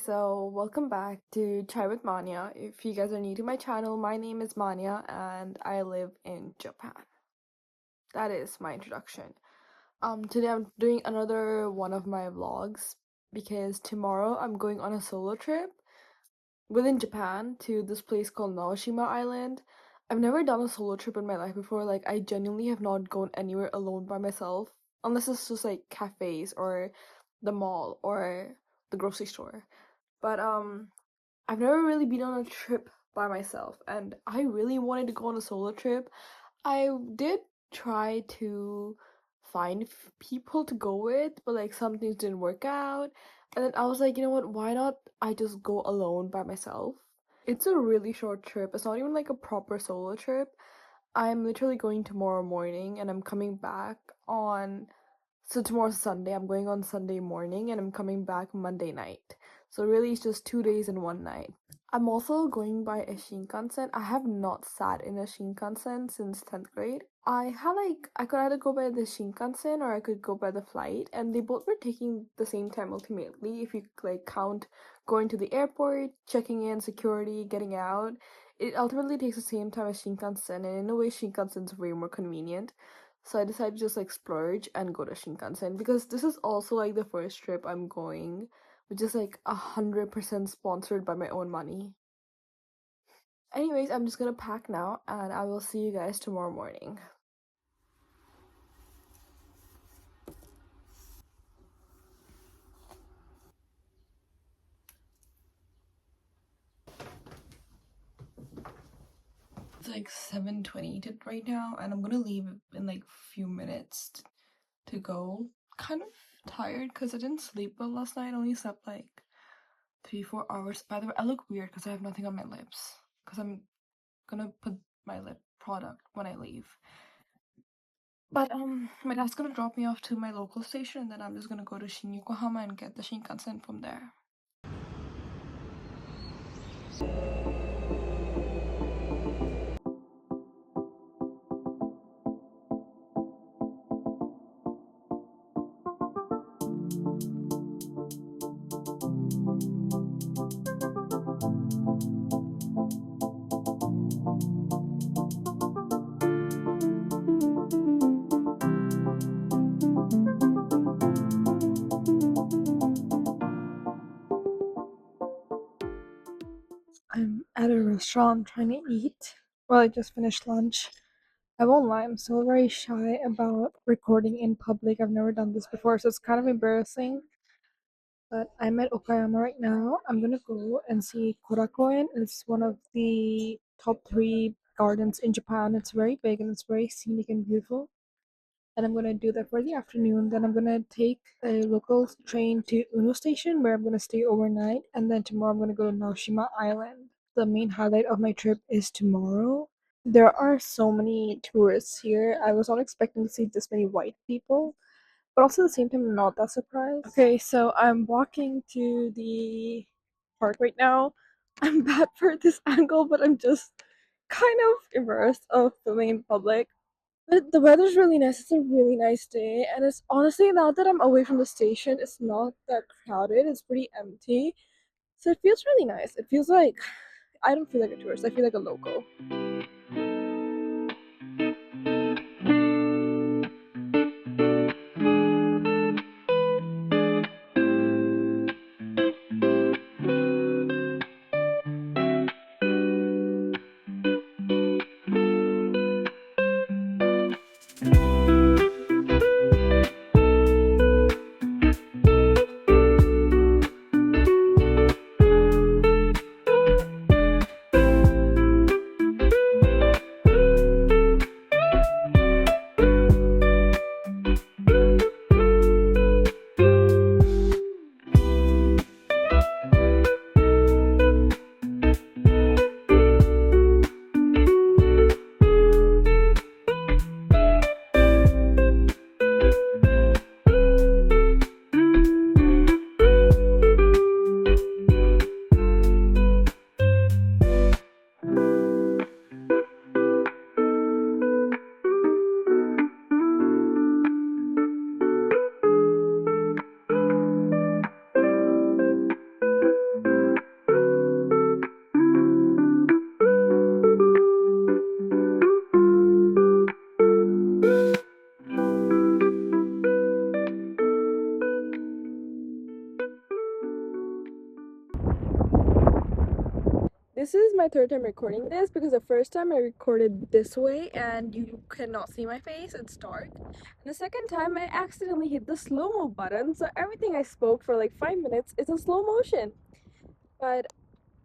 So welcome back to Chai with Maanya. If you guys are new to my channel, my name is Maanya and I live in Japan. That is my introduction. Today I'm doing another one of my vlogs because tomorrow I'm going on a solo trip within Japan to this place called Naoshima Island. I've never done a solo trip in my life before. Like, I genuinely have not gone anywhere alone by myself, unless it's just like cafes or the mall or the grocery store. But I've never really been on a trip by myself, and I really wanted to go on a solo trip. I did try to find people to go with, but like some things didn't work out. And then I was like, you know what, why not I just go alone by myself? It's a really short trip. It's not even like a proper solo trip. I'm literally going tomorrow morning and I'm coming back on so tomorrow's Sunday. I'm going on Sunday morning and I'm coming back Monday night. So really it's just 2 days and one night. I'm also going by a Shinkansen. I have not sat in a Shinkansen since 10th grade. I could either go by the Shinkansen or I could go by the flight, and they both were taking the same time ultimately. If you like count going to the airport, checking in, security, getting out, it ultimately takes the same time as Shinkansen, and in a way Shinkansen's way more convenient. So I decided to just like splurge and go to Shinkansen because this is also like the first trip I'm going, which is like 100% sponsored by my own money. Anyways, I'm just gonna pack now and I will see you guys tomorrow morning. It's like 7:20 right now and I'm gonna leave in like a few minutes to go. Kind of tired because I didn't sleep well last night. I only slept like 3-4 hours. By the way, I look weird because I have nothing on my lips because I'm gonna put my lip product when I leave. But my dad's gonna drop me off to my local station and then I'm just gonna go to Yokohama and get the Shinkansen from there. I'm at a restaurant trying to eat. Well, I just finished lunch. I won't lie, I'm still very shy about recording in public. I've never done this before, so it's kind of embarrassing. But I'm at Okayama right now. I'm gonna go and see Korakoen. It's one of the top 3 gardens in Japan. It's very big and it's very scenic and beautiful. And I'm gonna do that for the afternoon. Then I'm gonna take a local train to Uno Station where I'm gonna stay overnight. And then tomorrow I'm gonna go to Naoshima Island. The main highlight of my trip is tomorrow. There are so many tourists here. I was not expecting to see this many white people, but also at the same time I'm not that surprised. Okay, so I'm walking to the park right now. I'm bad for this angle, but I'm just kind of embarrassed of filming in public. But the weather's really nice. It's a really nice day, and it's honestly, now that I'm away from the station, it's not that crowded. It's pretty empty, so it feels really nice. It feels like I don't feel like a tourist. I feel like a local. my third time recording this because the first time I recorded this way and you cannot see my face, it's dark. And the second time I accidentally hit the slow-mo button, so everything I spoke for like 5 minutes is in slow motion. But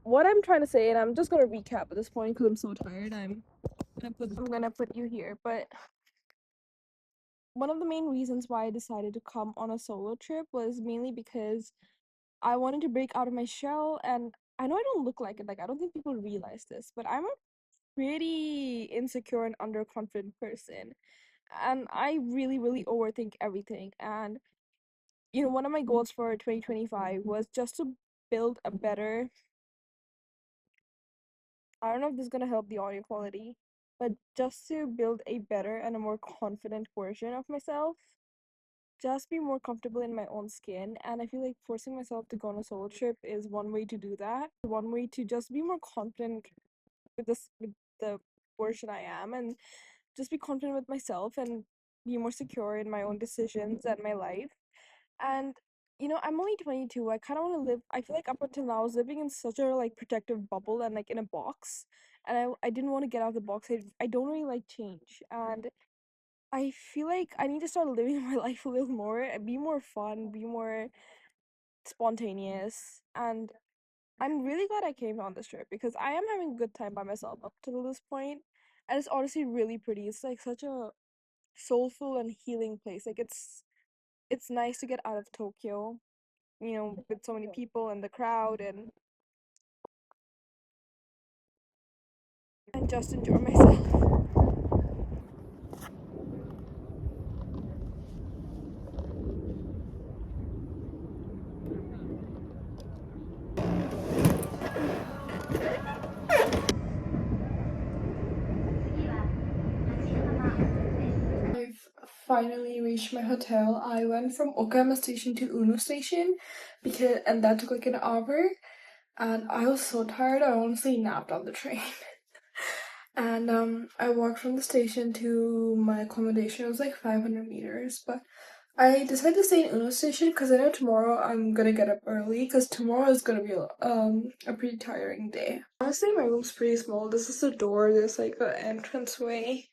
what I'm trying to say, and I'm just gonna recap at this point because I'm so tired, I'm gonna put you here. But one of the main reasons why I decided to come on a solo trip was mainly because I wanted to break out of my shell, and I know I don't look like it, like I don't think people realize this, but I'm a pretty insecure and underconfident person. And I really overthink everything. And one of my goals for 2025 was just to build a better, I don't know if this is gonna help the audio quality, but just to build a better and a more confident version of myself. Just be more comfortable in my own skin, and I feel like forcing myself to go on a solo trip is one way to do that. One way to just be more confident with the version I am, and just be confident with myself and be more secure in my own decisions and my life. And I'm only 22. I kind of want to live. I feel like up until now I was living in such a like protective bubble and like in a box, and I didn't want to get out of the box. I don't really like change, and I feel like I need to start living my life a little more and be more fun, be more spontaneous. And I'm really glad I came on this trip because I am having a good time by myself up to this point. And it's honestly really pretty. It's like such a soulful and healing place. Like it's nice to get out of Tokyo, with so many people and the crowd and just enjoy myself. I've finally reached my hotel. I went from Okayama station to Uno station and that took like an hour, and I was so tired I honestly napped on the train. And I walked from the station to my accommodation. It was like 500 meters, but I decided to stay in Uno station because I know tomorrow I'm gonna get up early because tomorrow is gonna be a pretty tiring day. Honestly, my room's pretty small. This is the door. There's like an entranceway,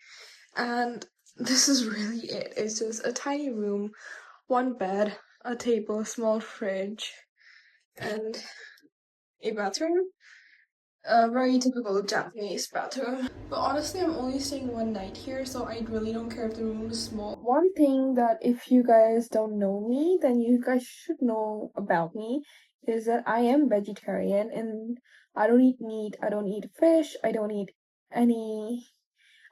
and this is really it. It's just a tiny room, one bed, a table, a small fridge, and a bathroom. A very typical Japanese bathroom. But honestly, I'm only staying one night here, so I really don't care if the room is small. One thing that if you guys don't know me, then you guys should know about me is that I am vegetarian and I don't eat meat, I don't eat fish, any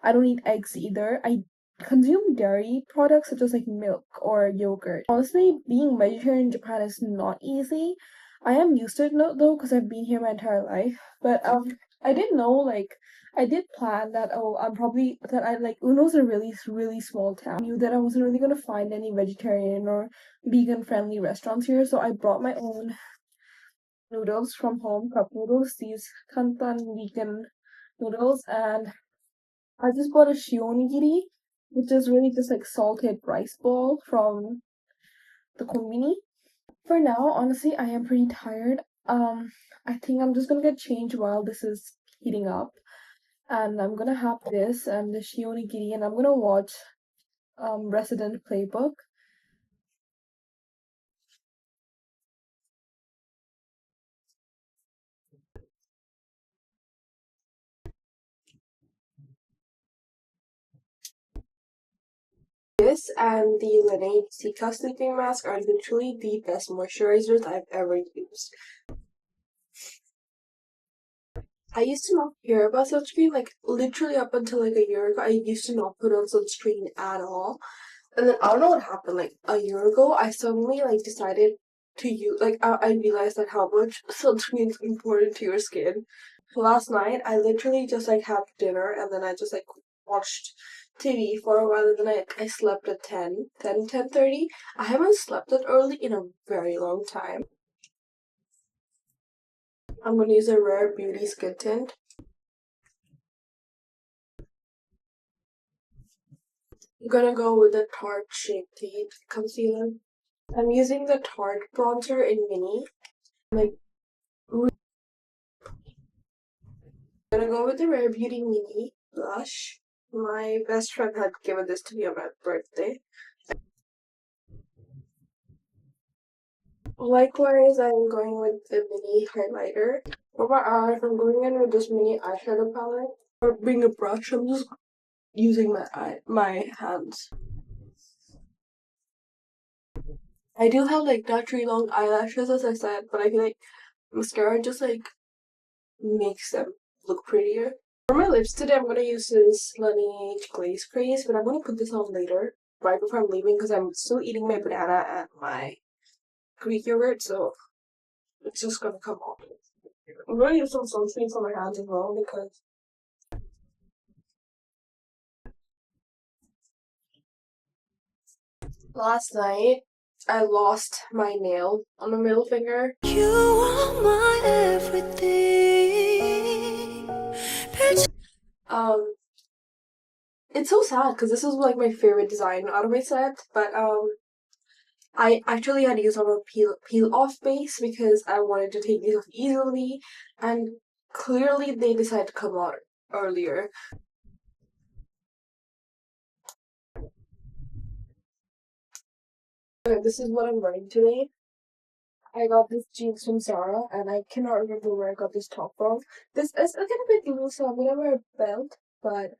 I don't eat eggs either. I consume dairy products such as like milk or yogurt. Honestly, being vegetarian in Japan is not easy. I am used to it though because I've been here my entire life. But I didn't know like I did plan that I like Uno's a really small town. I knew that I wasn't really gonna find any vegetarian or vegan friendly restaurants here, so I brought my own noodles from home, cup noodles, these kantan vegan noodles, and I just bought a shionigiri, which is really just like salted rice ball from the kombini. For now, honestly, I am pretty tired. I think I'm just gonna get changed while this is heating up, and I'm gonna have this and the shionigiri, and I'm gonna watch Resident Playbook. This and the Laneige Sika sleeping mask are literally the best moisturizers I've ever used. I used to not care about sunscreen, like literally up until like a year ago, I used to not put on sunscreen at all. And then I don't know what happened, like a year ago, I suddenly like decided to use, like I realized that how much sunscreen is important to your skin. Last night, I literally just like had dinner and then I just like watched TV for a while and then I slept at 10:30. I haven't slept that early in a very long time. I'm gonna use a Rare Beauty Skin Tint. I'm gonna go with the Tarte Shape Tape Concealer. I'm using the Tarte bronzer in Mini. Like, I'm gonna go with the Rare Beauty Mini Blush. My best friend had given this to me on my birthday. Likewise, I'm going with the mini highlighter. For my eyes, I'm going in with this mini eyeshadow palette. Or being a brush, I'm just using my hands. I do have like not really long eyelashes, as I said, but I feel like mascara just like makes them look prettier. For my lips today, I'm gonna use this Laneige Glaze Craze, but I'm gonna put this on later, right before I'm leaving, because I'm still eating my banana and my Greek yogurt, so it's just gonna come off. I'm gonna use some sunscreen on my hands as well, because last night I lost my nail on my middle finger. You are my everything. It's so sad because this is like my favorite design out of my set, but I actually had to use on a peel off base because I wanted to take these off easily, and clearly they decided to come out earlier. Okay, this is what I'm wearing today. I got this jeans from Zara, and I cannot remember where I got this top from. This is a little bit loose, so I'm gonna wear a belt, but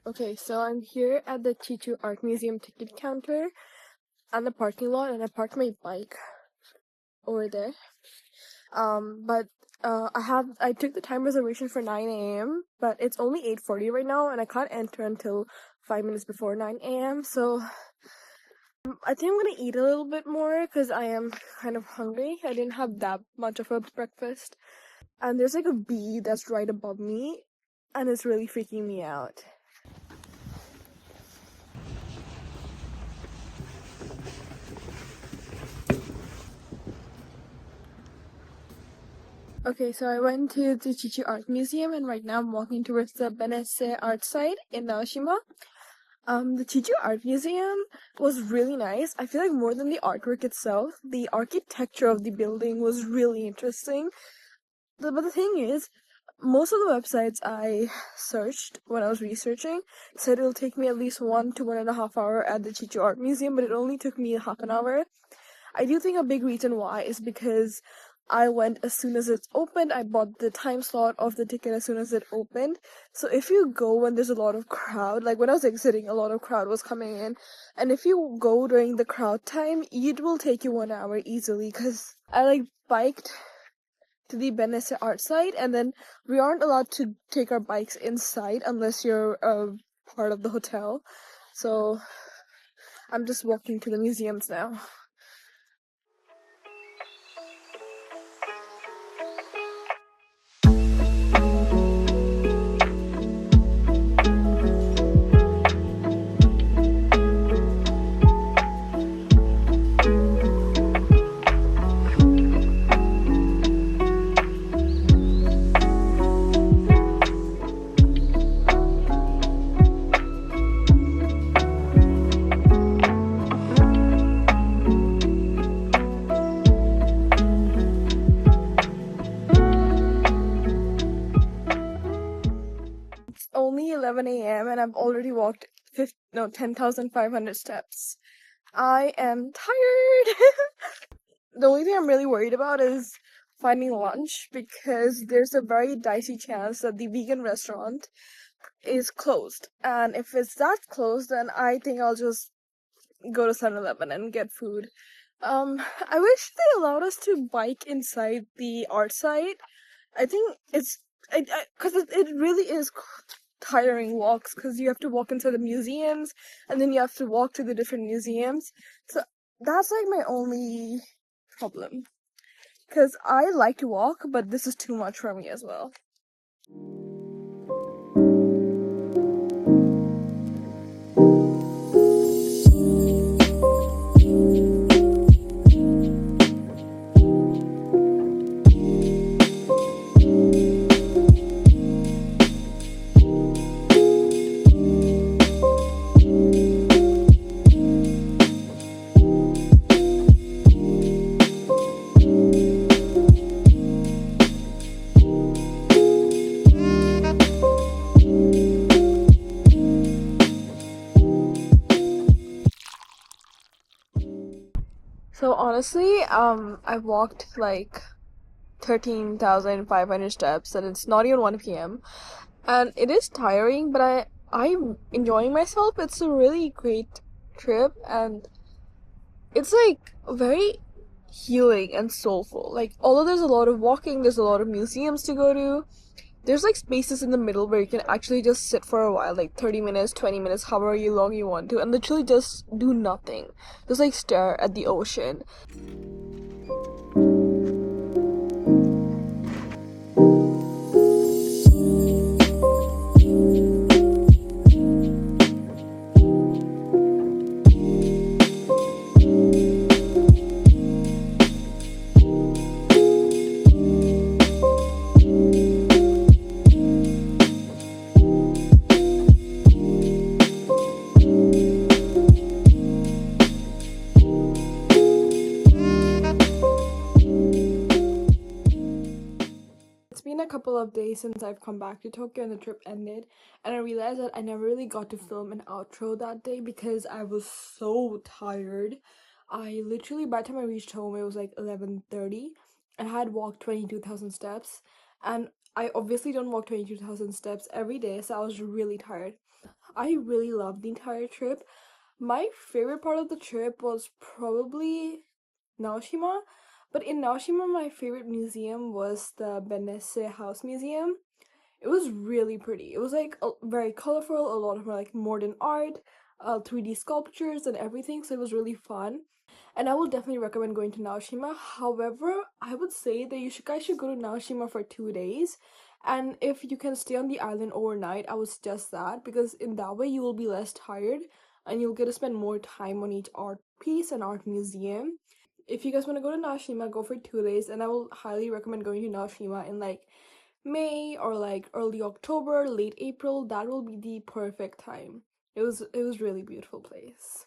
okay, so I'm here at the Chichu Art Museum ticket counter on the parking lot, and I parked my bike over there. But I took the time reservation for 9 a.m., but it's only 8:40 right now, and I can't enter until 5 minutes before 9 a.m. So I think I'm gonna eat a little bit more because I am kind of hungry. I didn't have that much of a breakfast, and there's like a bee that's right above me, and it's really freaking me out. Okay, so I went to the Chichi Art Museum, and right now I'm walking towards the Benesse art site in Naoshima. The Chichu Art Museum was really nice. I feel like more than the artwork itself, the architecture of the building was really interesting. But the thing is, most of the websites I searched when I was researching said it'll take me at least 1 to 1.5 hours at the Chichu Art Museum, but it only took me half an hour. I do think a big reason why is because I went as soon as it's opened. I bought the time slot of the ticket as soon as it opened. So if you go when there's a lot of crowd, like when I was exiting, a lot of crowd was coming in. And if you go during the crowd time, it will take you 1 hour easily. Because I like biked to the Benesse art site, and then we aren't allowed to take our bikes inside unless you're a part of the hotel. So I'm just walking to the museums now. Only 11 a.m. and I've already walked 10,500 steps. I am tired. The only thing I'm really worried about is finding lunch because there's a very dicey chance that the vegan restaurant is closed. And if it's that closed, then I think I'll just go to 7-Eleven and get food. I wish they allowed us to bike inside the art site. I think it's because it really is tiring walks because you have to walk into the museums and then you have to walk to the different museums. So that's like my only problem. Because I like to walk, but this is too much for me as well. So honestly, I've walked like 13,500 steps and it's not even 1 p.m. And it is tiring, but I'm enjoying myself. It's a really great trip and it's like very healing and soulful. Like although there's a lot of walking, there's a lot of museums to go to. There's like spaces in the middle where you can actually just sit for a while, like 30 minutes, 20 minutes, however long you want to, and literally just do nothing. Just like stare at the ocean. It's been a couple of days since I've come back to Tokyo and the trip ended, and I realized that I never really got to film an outro that day because I was so tired. I literally, by the time I reached home, it was like 11:30, and I had walked 22,000 steps, and I obviously don't walk 22,000 steps every day, so I was really tired. I really loved the entire trip. My favorite part of the trip was probably Naoshima, but in Naoshima, my favorite museum was the Benesse House Museum. It was really pretty. It was like very colorful, a lot of like modern art, 3D sculptures, and everything. So it was really fun. And I will definitely recommend going to Naoshima. However, I would say that guys should go to Naoshima for 2 days. And if you can stay on the island overnight, I would suggest that because in that way you will be less tired and you'll get to spend more time on each art piece and art museum. If you guys want to go to Naoshima, go for 2 days, and I will highly recommend going to Naoshima in like May or like early October, late April. That will be the perfect time. It was really beautiful place.